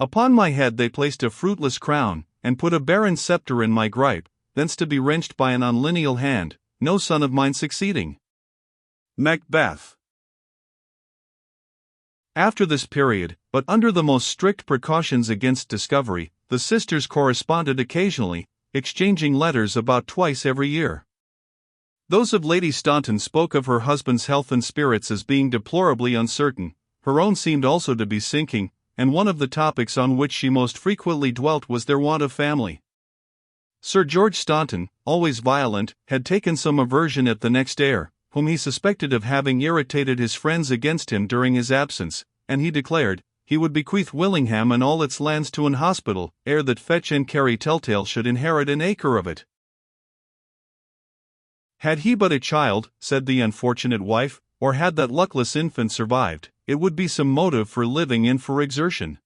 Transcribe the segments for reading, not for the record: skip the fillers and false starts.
Upon my head they placed a fruitless crown, and put a barren sceptre in my gripe, thence to be wrenched by an unlineal hand, no son of mine succeeding. Macbeth. After this period, but under the most strict precautions against discovery, the sisters corresponded occasionally, exchanging letters about twice every year. Those of Lady Staunton spoke of her husband's health and spirits as being deplorably uncertain, her own seemed also to be sinking, and one of the topics on which she most frequently dwelt was their want of family. Sir George Staunton, always violent, had taken some aversion at the next heir, whom he suspected of having irritated his friends against him during his absence, and he declared, he would bequeath Willingham and all its lands to an hospital, ere that Fetch and Carry Telltale should inherit an acre of it. Had he but a child, said the unfortunate wife, or had that luckless infant survived, it would be some motive for living and for exertion.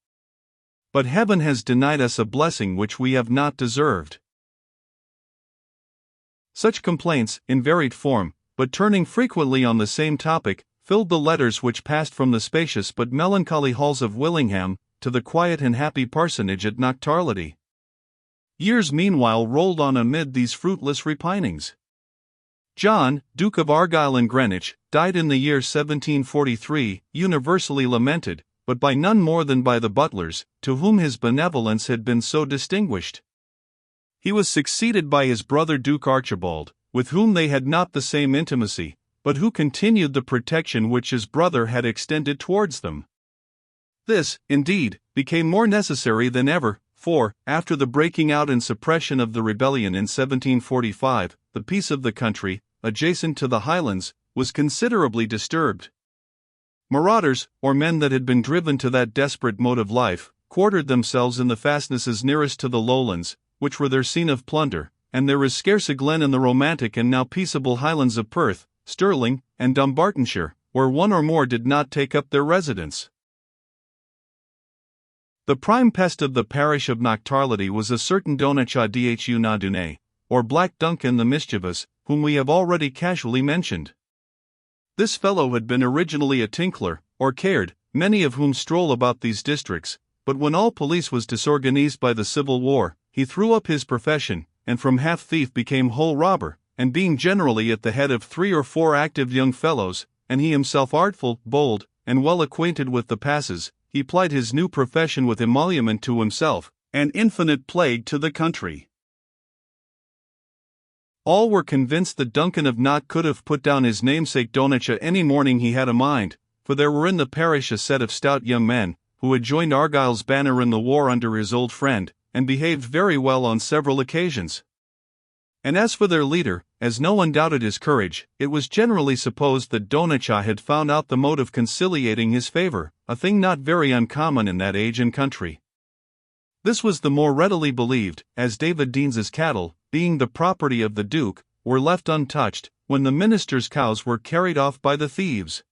But heaven has denied us a blessing which we have not deserved. Such complaints, in varied form, but turning frequently on the same topic, filled the letters which passed from the spacious but melancholy halls of Willingham to the quiet and happy parsonage at Knocktarlity. Years meanwhile rolled on amid these fruitless repinings. John, Duke of Argyll and Greenwich, died in the year 1743, universally lamented, but by none more than by the butlers, to whom his benevolence had been so distinguished. He was succeeded by his brother Duke Archibald, with whom they had not the same intimacy, but who continued the protection which his brother had extended towards them. This, indeed, became more necessary than ever, for, after the breaking out and suppression of the rebellion in 1745, the peace of the country, adjacent to the Highlands, was considerably disturbed. Marauders, or men that had been driven to that desperate mode of life, quartered themselves in the fastnesses nearest to the lowlands, which were their scene of plunder, and there is scarce a glen in the romantic and now peaceable Highlands of Perth, Stirling, and Dumbartonshire, where one or more did not take up their residence. The prime pest of the parish of Knocktarlity was a certain Donnacha Dhu Nadune, or Black Duncan the Mischievous, whom we have already casually mentioned. This fellow had been originally a tinkler, or caird, many of whom stroll about these districts, but when all police was disorganized by the Civil War, he threw up his profession, and from half-thief became whole robber, and being generally at the head of 3 or 4 active young fellows, and he himself artful, bold, and well acquainted with the passes, he plied his new profession with emolument to himself, and infinite plague to the country. All were convinced that Duncan of Knott could have put down his namesake Donnacha any morning he had a mind, for there were in the parish a set of stout young men, who had joined Argyll's banner in the war under his old friend, and behaved very well on several occasions. And as for their leader, as no one doubted his courage, it was generally supposed that Donnacha had found out the mode of conciliating his favor, a thing not very uncommon in that age and country. This was the more readily believed, as David Deans's cattle, being the property of the Duke, were left untouched, when the minister's cows were carried off by the thieves.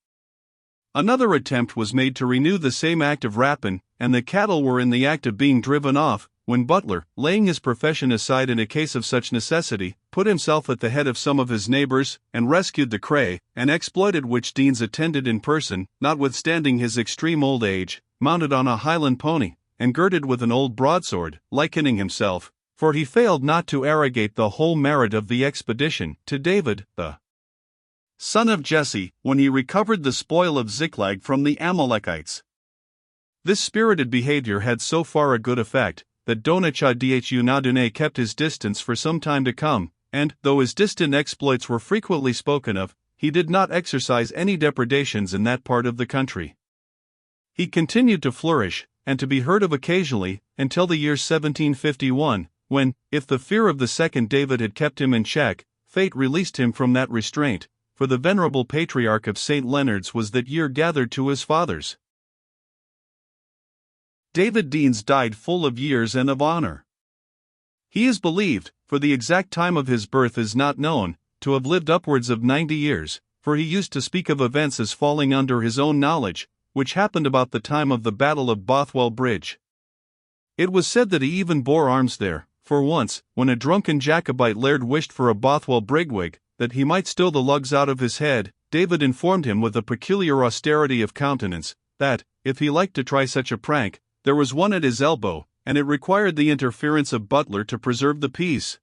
Another attempt was made to renew the same act of rapine, and the cattle were in the act of being driven off, when Butler, laying his profession aside in a case of such necessity, put himself at the head of some of his neighbors, and rescued the cray, an exploited which Deans attended in person, notwithstanding his extreme old age, mounted on a Highland pony, and girded with an old broadsword, likening himself, for he failed not to arrogate the whole merit of the expedition, to David, the son of Jesse, when he recovered the spoil of Ziklag from the Amalekites. This spirited behavior had so far a good effect, that Donnacha Dhu Nadune kept his distance for some time to come, and, though his distant exploits were frequently spoken of, he did not exercise any depredations in that part of the country. He continued to flourish, and to be heard of occasionally, until the year 1751, when, if the fear of the second David had kept him in check, fate released him from that restraint, for the venerable patriarch of St. Leonard's was that year gathered to his fathers. David Deans died full of years and of honor. He is believed, for the exact time of his birth is not known, to have lived upwards of 90 years, for he used to speak of events as falling under his own knowledge, which happened about the time of the Battle of Bothwell Bridge. It was said that he even bore arms there, for once, when a drunken Jacobite laird wished for a Bothwell brigwig, that he might stow the lugs out of his head, David informed him with a peculiar austerity of countenance, that, if he liked to try such a prank, there was one at his elbow, and it required the interference of Butler to preserve the peace.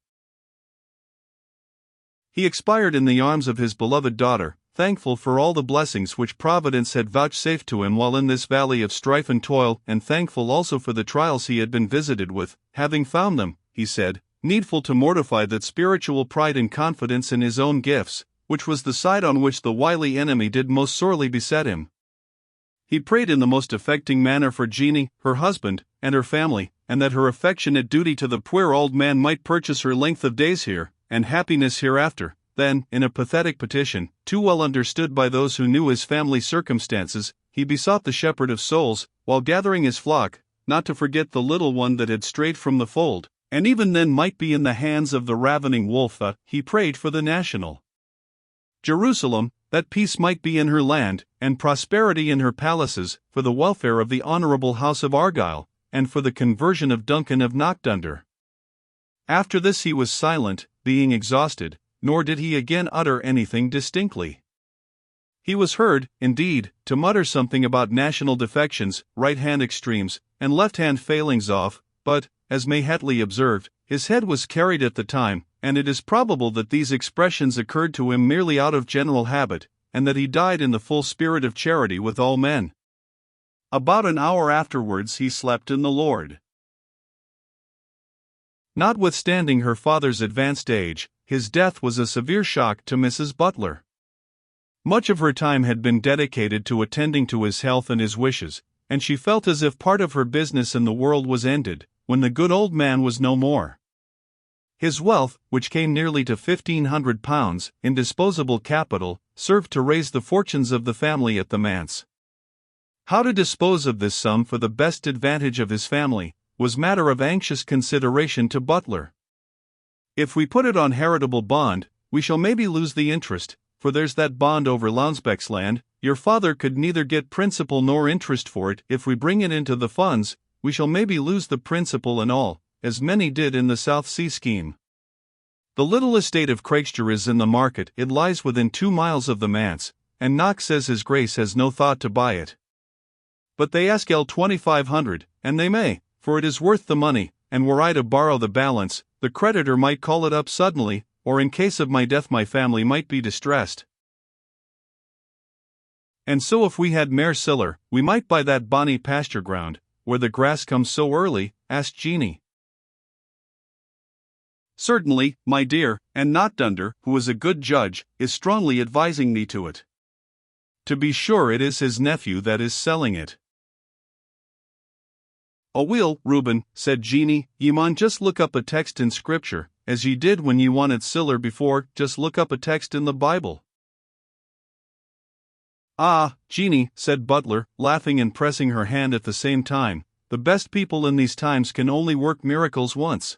He expired in the arms of his beloved daughter, thankful for all the blessings which Providence had vouchsafed to him while in this valley of strife and toil, and thankful also for the trials he had been visited with, having found them, he said, needful to mortify that spiritual pride and confidence in his own gifts, which was the side on which the wily enemy did most sorely beset him. He prayed in the most affecting manner for Jeanie, her husband, and her family, and that her affectionate duty to the poor old man might purchase her length of days here, and happiness hereafter. Then, in a pathetic petition, too well understood by those who knew his family circumstances, he besought the Shepherd of souls, while gathering his flock, not to forget the little one that had strayed from the fold, and even then might be in the hands of the ravening wolf. He prayed for the national Jerusalem, that peace might be in her land, and prosperity in her palaces, for the welfare of the honourable house of Argyle, and for the conversion of Duncan of Knockdunder. After this he was silent, being exhausted, nor did he again utter anything distinctly. He was heard, indeed, to mutter something about national defections, right-hand extremes, and left-hand failings off, but, as May Hatley observed, his head was carried at the time, and it is probable that these expressions occurred to him merely out of general habit, and that he died in the full spirit of charity with all men. About an hour afterwards he slept in the Lord. Notwithstanding her father's advanced age, his death was a severe shock to Mrs. Butler. Much of her time had been dedicated to attending to his health and his wishes, and she felt as if part of her business in the world was ended, when the good old man was no more. His wealth, which came nearly to £1,500 in disposable capital, served to raise the fortunes of the family at the manse. How to dispose of this sum for the best advantage of his family was matter of anxious consideration to Butler. "If we put it on heritable bond, we shall maybe lose the interest, for there's that bond over Lounsbeck's land. Your father could neither get principal nor interest for it. If we bring it into the funds, we shall maybe lose the principal and all, as many did in the South Sea scheme. The little estate of Craigster is in the market. It lies within 2 miles of the manse, and Knox says his Grace has no thought to buy it. But they ask £2,500, and they may, for it is worth the money, and were I to borrow the balance, the creditor might call it up suddenly, or in case of my death my family might be distressed. And so if we had Mare Siller, we might buy that bonny pasture ground, where the grass comes so early," asked Jeanie. "Certainly, my dear, and Knockdunder, who is a good judge, is strongly advising me to it. To be sure it is his nephew that is selling it." "Aweel, Reuben," said Jeanie, "ye maun just look up a text in Scripture, as ye did when ye wanted siller before. Just look up a text in the Bible." "Ah, Jeanie," said Butler, laughing and pressing her hand at the same time, "the best people in these times can only work miracles once."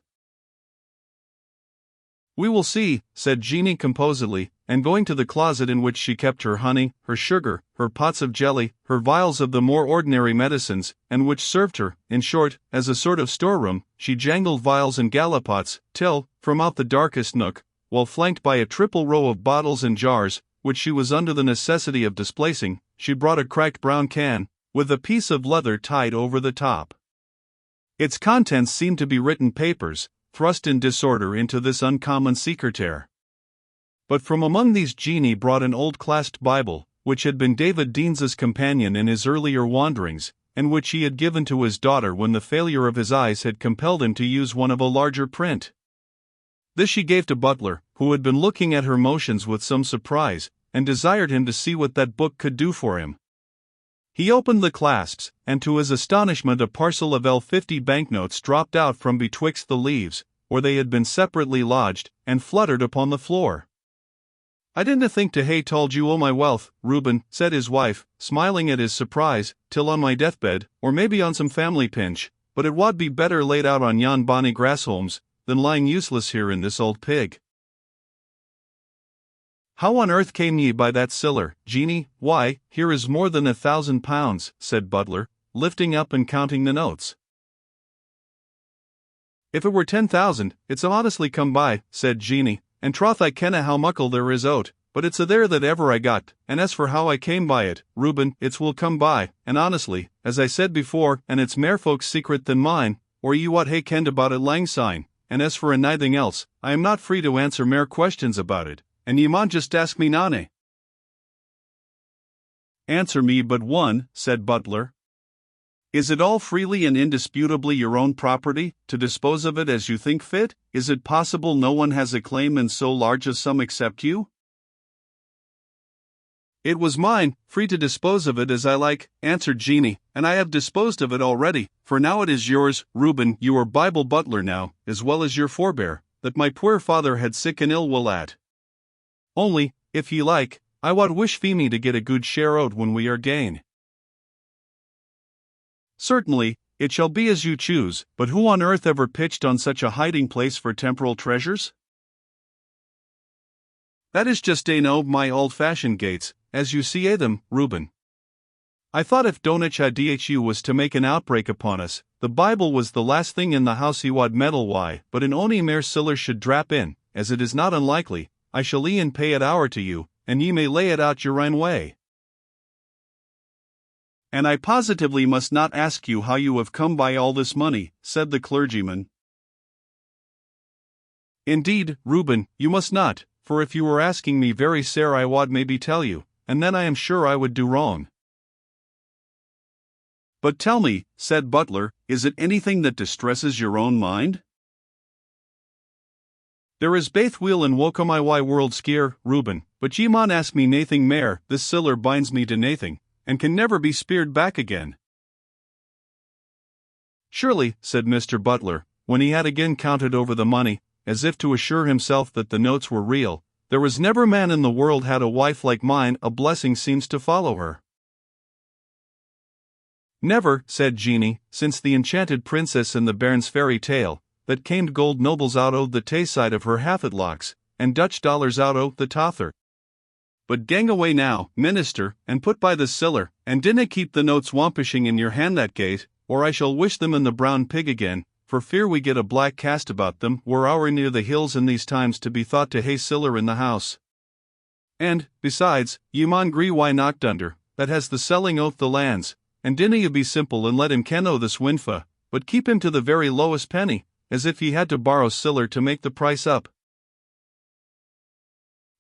"We will see," said Jeanie composedly, and going to the closet in which she kept her honey, her sugar, her pots of jelly, her vials of the more ordinary medicines, and which served her, in short, as a sort of storeroom, she jangled vials and gallipots, till, from out the darkest nook, while flanked by a triple row of bottles and jars, which she was under the necessity of displacing, she brought a cracked brown can, with a piece of leather tied over the top. Its contents seemed to be written papers, thrust in disorder into this uncommon secretaire. But from among these Jeanie brought an old clasped Bible, which had been David Deans's companion in his earlier wanderings, and which he had given to his daughter when the failure of his eyes had compelled him to use one of a larger print. This she gave to Butler, who had been looking at her motions with some surprise, and desired him to see what that book could do for him. He opened the clasps, and to his astonishment a parcel of L50 banknotes dropped out from betwixt the leaves, where they had been separately lodged, and fluttered upon the floor. "I didna think to hae told you o' my wealth, Reuben," said his wife, smiling at his surprise, "till on my deathbed, or maybe on some family pinch, but it wad be better laid out on yon bonny grassholmes, than lying useless here in this old pig." "How on earth came ye by that siller, Jeanie?" "Why, here is more than £1,000, said Butler, lifting up and counting the notes. "If it were 10,000, it's honestly come by," said Jeanie, "and troth I kenna how muckle there is o't, but it's a there that ever I got, and as for how I came by it, Reuben, it's will come by, and honestly, as I said before, and it's mair folks' secret than mine, or ye what hae kenned about it lang syne, and as for anything else, I am not free to answer mair questions about it, and ye maun just ask me nane. Answer me but one, said Butler. Is it all freely and indisputably your own property, to dispose of it as you think fit? Is it possible no one has a claim in so large a sum except you? It was mine, free to dispose of it as I like, answered Jeanie, and I have disposed of it already, for now it is yours, Reuben. You are Bible butler now, as well as your forbear, that my poor father had sick and ill will at. Only, if ye like, I wad wish Feemy to get a good share out when we are gane. Certainly, it shall be as you choose, but who on earth ever pitched on such a hiding place for temporal treasures? That is just my old-fashioned gates, as you see them, Reuben. I thought if Donich was to make an outbreak upon us, the Bible was the last thing in the house he wad meddle why, but in ony mair siller should drap in, as it is not unlikely, I shall e'en pay it hour to you, and ye may lay it out your own way. And I positively must not ask you how you have come by all this money, said the clergyman. Indeed, Reuben, you must not, for if you were asking me very sair I wad maybe tell you, and then I am sure I would do wrong. But tell me, said Butler, is it anything that distresses your own mind? There is baith wheel and woke my world skeer, Reuben, but ye maun ask me nathing mair, this siller binds me to nathing, and can never be speared back again. Surely, said Mr. Butler, when he had again counted over the money, as if to assure himself that the notes were real, there was never man in the world had a wife like mine, a blessing seems to follow her. Never, said Jeanie, since the enchanted princess in the bairn's fairy tale, that camed gold nobles out o' the tayside of her haffetlocks, and Dutch dollars out o' the tother. But gang away now, minister, and put by the siller, and dinna keep the notes wampishing in your hand that gate, or I shall wish them in the brown pig again, for fear we get a black cast about them. We're ower near the hills in these times to be thought to hae siller in the house. And, besides, ye maun gree why knocked under, that has the selling oath the lands, and dinna ye be simple and let him ken o' this winfa, but keep him to the very lowest penny, as if he had to borrow siller to make the price up.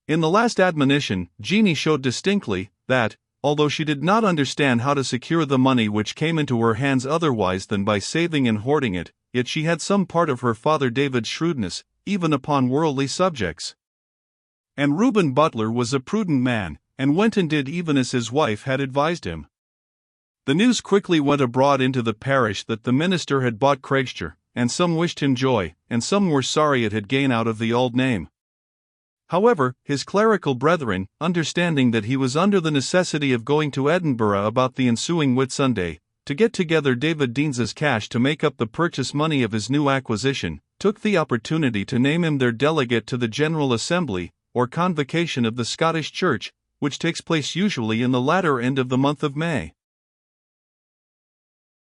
In the last admonition, Jeanie showed distinctly that, although she did not understand how to secure the money which came into her hands otherwise than by saving and hoarding it, yet she had some part of her father David's shrewdness, even upon worldly subjects. And Reuben Butler was a prudent man, and went and did even as his wife had advised him. The news quickly went abroad into the parish that the minister had bought Craigshire, and some wished him joy, and some were sorry it had gane out of the old name. However, his clerical brethren, understanding that he was under the necessity of going to Edinburgh about the ensuing Whitsunday, to get together David Deans's cash to make up the purchase money of his new acquisition, took the opportunity to name him their delegate to the General Assembly, or Convocation of the Scottish Church, which takes place usually in the latter end of the month of May.